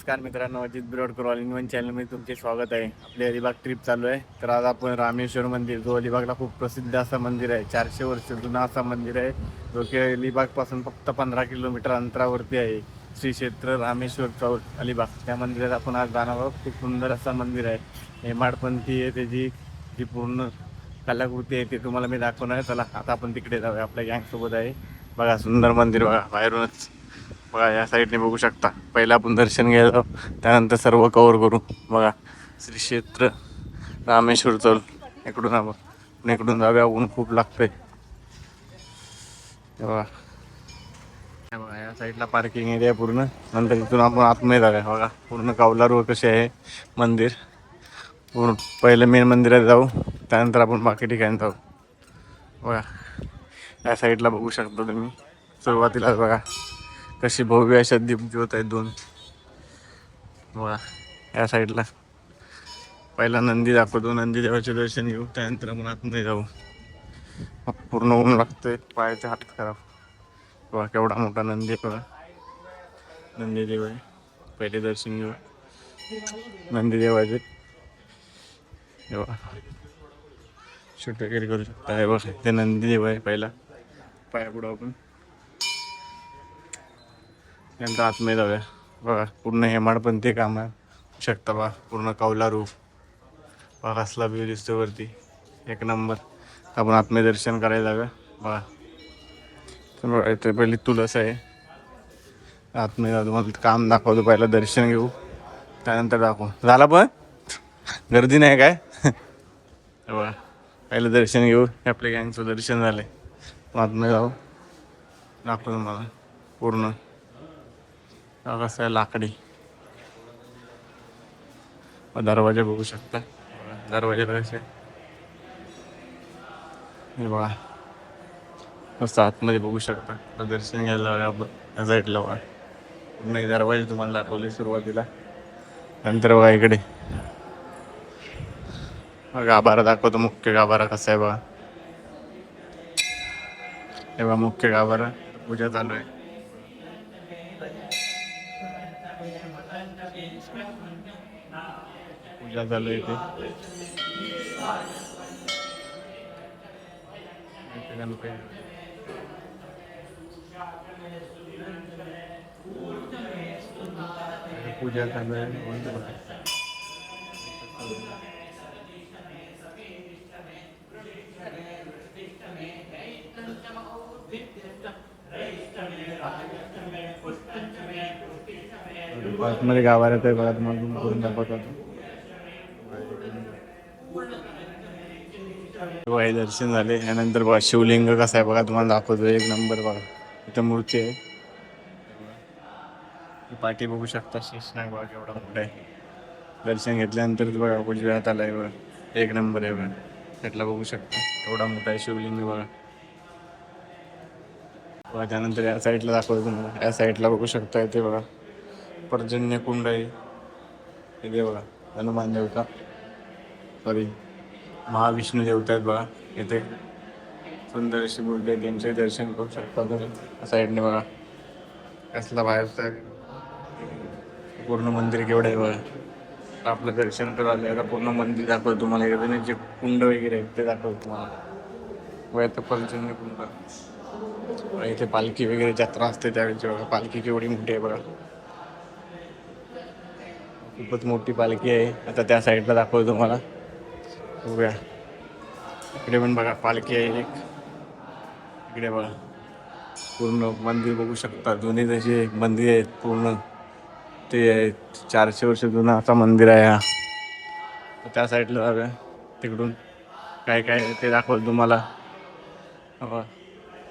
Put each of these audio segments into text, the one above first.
नमस्कार मित्रांनो, Ajit बिरोडकर all in one चॅनलमध्ये तुमचे स्वागत आहे. आपली अलिबाग ट्रिप चालू आहे. तर आज आपण रामेश्वर मंदिर, जो अलिबागला खूप प्रसिद्ध असं मंदिर आहे, 400 वर्ष जुनं असं मंदिर आहे, जो की अलिबागपासून फक्त 15 किलोमीटर अंतरावरती आहे. श्री क्षेत्र रामेश्वर चौक अलिबाग, त्या मंदिरात आपण आज जाणार आहोत. खूप सुंदर असं मंदिर आहे. हेमाडपंथी आहे, त्याची जी पूर्ण कलाकृती आहे ते तुम्हाला मी दाखवणार आहे. चला आता आपण तिकडे जाऊया, आपल्या गँगसोबत आहे. बघा सुंदर मंदिर, बघा बाहेरूनच. बघा या साईडने बघू शकता. पहिला आपण दर्शन घ्यायला, त्यानंतर सर्व कव्हर करू. बघा श्री क्षेत्र रामेश्वर चौल. इकडून आपण इकडून जाऊया, ऊन खूप लागतंय. बघा बघा या साईडला पार्किंग एरिया पूर्ण. नंतर इथून आपण आतमध्ये जाऊया. बघा पूर्ण कौलारू कसे आहे मंदिर. पूर्ण पहिलं मेन मंदिरात जाऊ, त्यानंतर आपण बाकी ठिकाणी जाऊ. बघा या साईडला बघू शकता तुम्ही. सुरुवातीला बघा कशी भव्य अशा दीपज्योत आहेत दोन. बघा या साईडला पहिला नंदी दाखवतो, नंदी देवाचे दर्शन घेऊ, त्यानंतर आपण आतमध्ये जाऊ. पूर्ण ऊन लागतंय, पायाचे हात खराब. बघा केवढा मोठा नंदी आहे. बघा नंदी देव आहे. पहिले दर्शन घेऊ नंदी देवाचे. बघा शूट वगैरे करू शकता. हे बघा ते नंदी देव आहे. पहिला पाया पुढं आपण त्यांचं आतमध्ये जाऊया. बघा पूर्ण हेमाडपंथी काम आहे शकता. बघा पूर्ण कौलारू. बघा कसला व्ह्यू दिसतो वरती, एक नंबर. आपण आतमध्ये दर्शन करायला जाऊया. बघा तर बघा इथे पहिली तुळस आहे. आतमध्ये जाऊ, तुम्हाला काम दाखवतो. पहिलं दर्शन घेऊ, त्यानंतर दाखवू. झाला पण गर्दी नाही काय? बघा पहिलं दर्शन घेऊ. आपल्या गँगचं दर्शन झालं आहे. आतमध्ये जाऊ, दाखवतो तुम्हाला पूर्ण. कसं आहे लाकडी. दरवाजा बघू शकता. दरवाजा कसे हे बघा मस्त आतमध्ये बघू शकता. दर्शन घ्यायला आपण साईडला. बघा पूर्ण दरवाजे तुम्हाला दाखवले सुरुवातीला. नंतर बघा इकडे गाभारा दाखवतो. मुख्य गाभारा कसा आहे बघा. हे बघा मुख्य गाभारा. पूजा चालू आहे. पूजा चालू आहे इथे. पूजा चालू आहे. मध्ये गाभाऱ्यात आहे बघा, तुम्हाला रूम करून दाखवतो. बघा दर्शन झाले. यानंतर बघा शिवलिंग कसा आहे बघा, तुम्हाला दाखवतो. एक नंबर. बघा इथं मूर्ती आहे. पाठी बघू शकता. शेषनाग बघा केवढा मोठा आहे. दर्शन घेतल्यानंतर बघा उजव्यात आलाय बघा. एक नंबर आहे बघा. त्यातला बघू शकता एवढा मोठा आहे शिवलिंग. बघा बघा त्यानंतर या साईडला दाखवतो तुम्हाला. या साईडला बघू शकता इथे बघा पर्जन्य कुंड आहे. इथे बघा हनुमान देवता, सॉरी महाविष्णू देवता आहेत बघा. इथे सुंदर अशी मूर्ती आहे. त्यांचे दर्शन करू शकता तुम्ही. साईडने बघा कसला बाहेरचा पूर्ण मंदिर केवढं आहे बघा. आपलं दर्शन करू आलं. आता पूर्ण मंदिर दाखवतो तुम्हाला. इकडे जे कुंड वगैरे आहेत ते दाखवतो तुम्हाला. व इथं पर्जन्य कुंड. इथे पालखी वगैरे जत्रा असते त्यावेळेची. बघा पालखी केवढी मोठी आहे बघा. खूपच मोठी पालखी आहे. आता त्या साईडला दाखवतो तुम्हाला. बघूया इकडे पण बघा पालखी आहे एक. इकडे बघा पूर्ण मंदिर बघू शकता. दोन्ही जसे मंदिर आहेत पूर्ण. ते 400 वर्ष जुना असा मंदिर आहे हा. त्या साईडला जाऊया. तिकडून काय काय ते दाखवतो तुम्हाला. बघा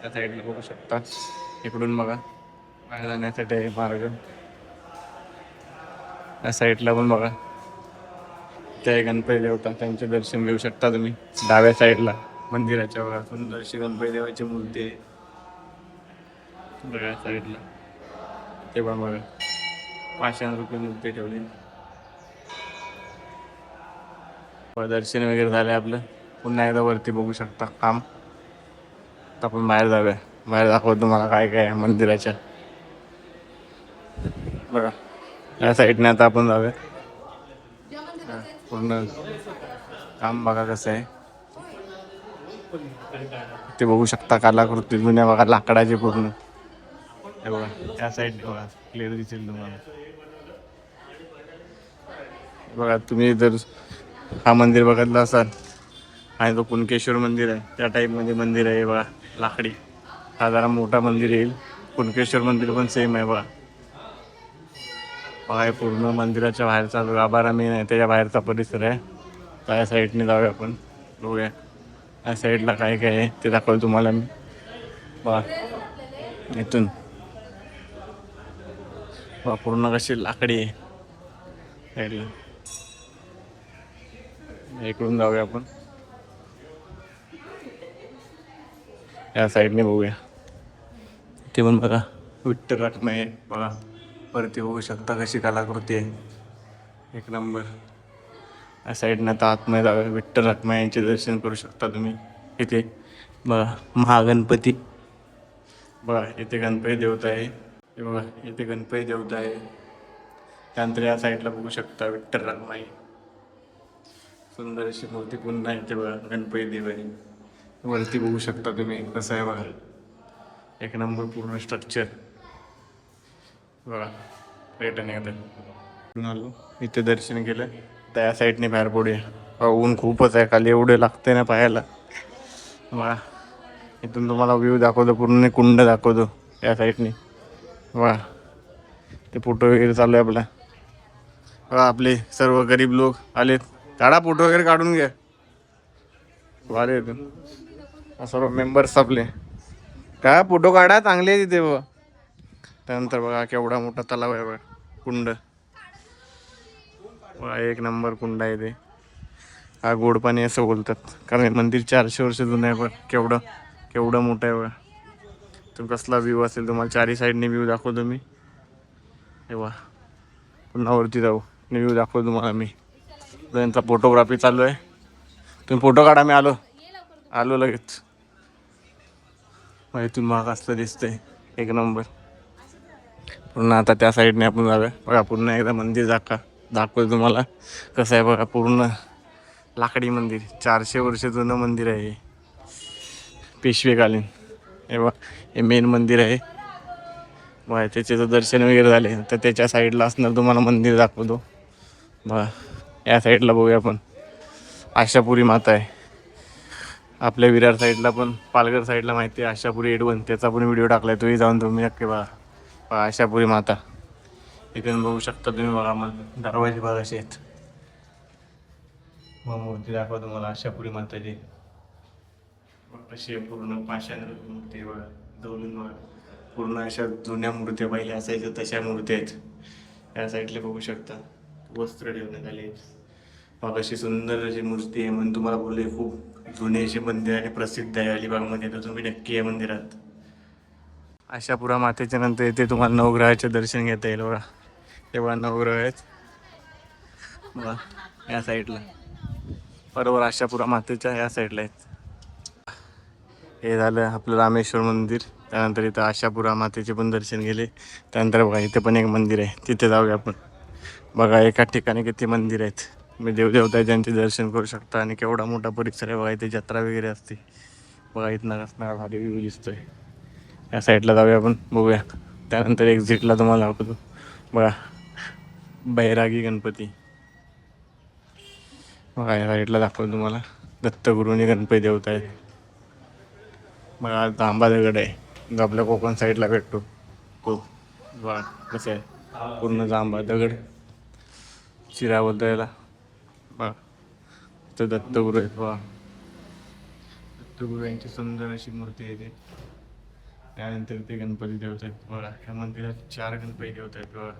त्या साईडला बघू शकता. इकडून बघा बाहेर जाण्यासाठी आहे मार्ग. त्या साईडला पण बघा ते गणपती देवता, त्यांचे दर्शन घेऊ शकता तुम्ही. डाव्या साईडला मंदिराच्या बघा सुंदरशी गणपती देवाची मूर्ती आहे. बघा साईडला ते पण बघा 500 रुपये मूर्ती ठेवली. दर्शन वगैरे झालं आपलं. पुन्हा एकदा वरती बघू शकता काम. आता आपण बाहेर जाऊया. बाहेर दाखवतो तुम्हाला काय काय आहे मंदिराच्या. बघा या साईडने आता आपण जाऊया. पूर्ण काम बघा कसं आहे ते बघू शकता. कलाकृती जुन्या बघा लाकडाचे पूर्ण. हे बघा या साईड बघा क्लिअर दिसेल तुम्हाला. बघा तुम्ही जर हा मंदिर बघितला असाल आणि तो कुणकेश्वर मंदिर आहे त्या टाईपमध्ये मंदिर आहे बघा लाकडी. हा जरा मोठा मंदिर येईल. कुणकेश्वर मंदिर पण सेम आहे बघा. बघा पूर्ण मंदिराच्या बाहेरचा जो गाभारा मेन आहे त्याच्या बाहेरचा परिसर आहे. त्या साईडने जाऊया आपण बघूया या साईडला काय काय आहे ते दाखवलं तुम्हाला मी. बघा इथून बघा पूर्ण कशी लाकडी आहे साईडला. इकडून जाऊया आपण या साईडने बघूया. ते पण बघा विठ्ठल रखुमाई आहे बघा. वरती बघू शकता कशी कलाकृती आहे एक नंबर. या साईडने आता आतमध्ये जाऊया. विठ्ठल रखुमाई यांचे दर्शन करू शकता तुम्ही. इथे बघा महागणपती बघा. इथे गणपती देवता आहे. हे बघा इथे गणपती देवता आहे. त्यानंतर या साईडला बघू शकता विठ्ठल रखुमाई. सुंदर अशी मूर्ती पुन्हा इथे बघा गणपती देव आहे. वरती बघू शकता तुम्ही कसं आहे बघा एक नंबर पूर्ण स्ट्रक्चर बघा. रिटर्न एकदा आलो इथे दर्शन केलं. त्या साईडने बाहेर पडूया. ऊन खूपच आहे खाली एवढे लागते ना पाहायला. बघा इथून तुम्हाला व्ह्यू दाखवतो. पूर्ण कुंड दाखवतो त्या साईडने बघा. ते फोटो वगैरे चालू आहे आपला. बघा आपले सर्व गरीब लोक आलेत. काढा फोटो वगैरे काढून घ्या. वारे इथून सर्व मेंबर्स आपले काय फोटो काढा चांगले तिथे बघा. त्यानंतर बघा केवढा मोठा तलाव आहे बघा. कुंड बघा एक नंबर कुंड आहे ते. हा गोड पाणी असं बोलतात कारण मंदिर 400 वर्ष जुनं आहे. बघा केवढं केवढं मोठं आहे बघा. तर कसला व्ह्यू असेल तुम्हाला चारी साईडने व्ह्यू दाखवतो मी. हे बघा पुन्हा वरती जाऊ व्ह्यू दाखवतो तुम्हाला मी. त्यांचा फोटोग्राफी चालू आहे. तुम्ही फोटो काढा. मी आलो लगेच. मग इथून महाग असलं दिसतंय एक नंबर. पुन्हा आता त्या साईडने आपण जाऊया. बघा पुन्हा एकदा मंदिर दाखवतो तुम्हाला कसं आहे बघा. पूर्ण लाकडी मंदिर 400 वर्ष जुनं मंदिर आहे. पेशवेकालीन. हे बघा हे मेन मंदिर आहे बघा. त्याचे दर्शन वगैरे झाले तर त्याच्या साईडला असणार तुम्हाला मंदिर दाखवतो बघा. या साईडला बघूया आपण आशापुरी माता आहे. आपल्या विरार साईडला पण पालघर साईडला माहिती आहे आशापुरी एडवन. त्याचा पण व्हिडिओ टाकला आहे. तोही जाऊन तुम्ही नक्की बघा. आशापुरी माता इथून बघू शकता तुम्ही बघा. मग दरवाजे बघा असे आहेत. मग मूर्ती दाखवा तुम्हाला आशापुरी माताची. कशी पूर्ण पाषाण मूर्ती बघा. दौलून बघा पूर्ण अशा जुन्या मूर्त्या पहिल्या असायच्या तशा मूर्त्या आहेत. या साईडला बघू शकता वस्त्र ठेवण्यात आले. मग अशी सुंदर अशी मूर्ती आहे. म्हणून तुम्हाला बोलले खूप जुने असे मंदिर आणि प्रसिद्ध आहे अलिबागमध्ये. तर तुम्ही नक्की या मंदिरात. आशापुरा मातेच्या नंतर इथे तुम्हाला नवग्रहाचे दर्शन घेता येईल बघा. तेव्हा नवग्रह आहेत बघा या साईडला. बरोबर आशापुरा मातेच्या या साईडला आहेत. हे झालं आपलं रामेश्वर मंदिर. त्यानंतर इथं आशापुरा मातेचे पण दर्शन गेले. त्यानंतर बघा इथे पण एक मंदिर आहे तिथे जाऊया आपण. बघा एका ठिकाणी किती मंदिर आहेत. मी देवदेवता ज्यांचे दर्शन करू शकता. आणि केवढा मोठा परिसर आहे बघा. इथे जत्रा वगैरे असते बघा. इथनं कसणार भारी व्ह्यू दिसतोय. या साईडला जाऊया आपण बघूया. त्यानंतर एक्झिटला तुम्हाला दाखवतो बघा बैरागी गणपती बघा. या साईडला दाखवतो तुम्हाला दत्तगुरूंनी गणपती देवता आहेत बघा. जांबा दगड आहे आपल्या कोकण साईडला भेटतो तो बघा कसं आहे पूर्ण जांबा दगड शिराबद्दला बघा. तर दत्तगुरू आहेत बघा. दत्तगुरू यांची सुंदर अशी मूर्ती आहे. त्यानंतर ते गणपती देवता आहेत बघा. ह्या मंदिरात 4 गणपती देवता आहेत बघा.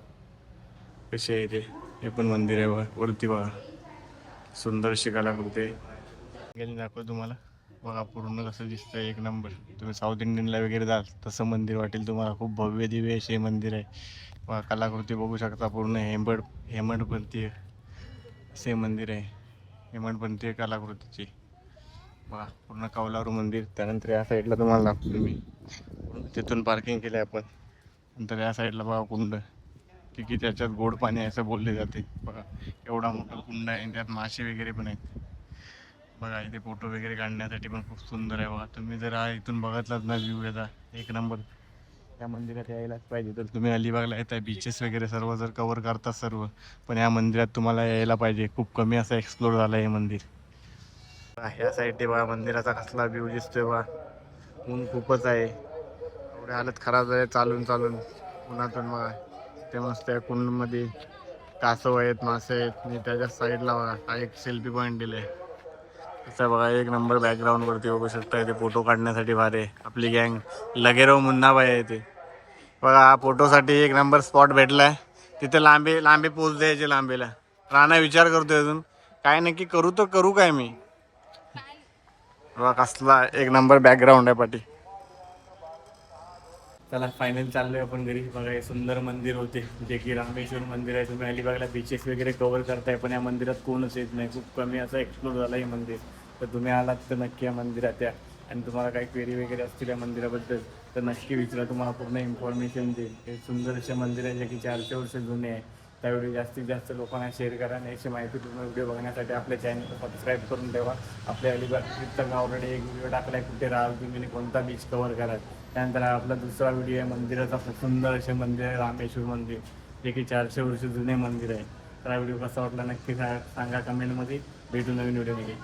कसे आहे ते. हे पण मंदिर आहे बघा. वरती बघा सुंदर अशी कलाकृती गेली दाखवतो तुम्हाला बघा. पूर्ण कसं दिसतंय एक नंबर. तुम्ही साऊथ इंडियनला वगैरे जाल तसं मंदिर वाटेल तुम्हाला. खूप भव्य दिव्य असे मंदिर आहे बघा. कलाकृती बघू शकता. पूर्ण हेमडपंथी असे मंदिर आहे. हेमडपंथी कलाकृतीची बघा. पूर्ण कौलारू मंदिर. त्यानंतर या साईडला तुम्हाला दाखवतो मी. तिथून पार्किंग केलं आहे आपण. नंतर या साईडला बघा कुंड की त्याच्यात गोड पाणी आहे असं बोलले जाते. बघा एवढा मोठा कुंड आहे, त्यात मासे वगैरे पण आहेत. बघा इथे फोटो वगैरे काढण्यासाठी पण खूप सुंदर आहे. बघा तुम्ही जर इथून बघितलात ना व्ह्यू याचा एक नंबर. या मंदिरात यायलाच पाहिजे. तर तुम्ही अलिबागला येताय, बीचेस वगैरे सर्व जर कव्हर करतात सर्व, पण या मंदिरात तुम्हाला यायला पाहिजे. खूप कमी असं एक्सप्लोर झालं हे मंदिर. ह्या साईडने बघा मंदिराचा कसला व्ह्यू दिसतोय. बघा ऊन खूपच आहे, एवढी हालत खराब आहे चालून चालून उन्हातून. बघा ते मस्त त्या कुंडमध्ये कासव आहेत, मासे आहेत, आणि त्याच्या साईडला बघा हा एक सेल्फी पॉईंट दिलाय. तसं बघा एक नंबर बॅकग्राऊंड वरती बघू शकता. इथे फोटो काढण्यासाठी भारी आहे. आपली गँग लगेराव मुन्नाबाई आहे इथे. बघा हा फोटोसाठी एक नंबर स्पॉट भेटलाय. तिथे लांबी लांबी पोच द्यायची लांबीला. राणा विचार करतोय अजून काय नक्की करू, तर करू काय मी. बघा कसला एक नंबर बॅकग्राऊंड आहे पाठी. चला फायनल चाललोय आपण घरी. बघा हे सुंदर मंदिर होते जे की रामेश्वर मंदिर आहे. तुम्ही अलिबागला बीचेस वगैरे कव्हर करताय, पण या मंदिरात कोणच येत नाही. खूप कमी असं एक्सप्लोर झालं हे मंदिर. तर तुम्ही आलात तर नक्की या मंदिरात या, आणि तुम्हाला काही क्वेरी वगैरे असतील या मंदिराबद्दल तर नक्की विचारा, तुम्हाला पूर्ण इन्फॉर्मेशन देईल. हे सुंदर असे मंदिर आहे जे की 400 वर्ष जुने आहे. त्यावेळी जास्तीत जास्त लोकांना शेअर करा, आणि याची माहिती पूर्ण व्हिडिओ बघण्यासाठी आपल्या चॅनलला सबस्क्राईब करून ठेवा. आपल्या अलिबाग ट्रिपचा ऑलरेडी एक व्हिडिओ टाकला आहे, कुठे राहाल तुम्ही आणि कोणता बीच कव्हर कराल. त्यानंतर आपला दुसरा व्हिडिओ आहे मंदिराचा. खूप सुंदर असे मंदिर आहे रामेश्वर मंदिर, जे की 400 वर्ष जुने मंदिर आहे. तर हा व्हिडिओ कसा वाटला नक्की सांगा कमेंटमध्ये. भेटू नवीन व्हिडिओमध्ये.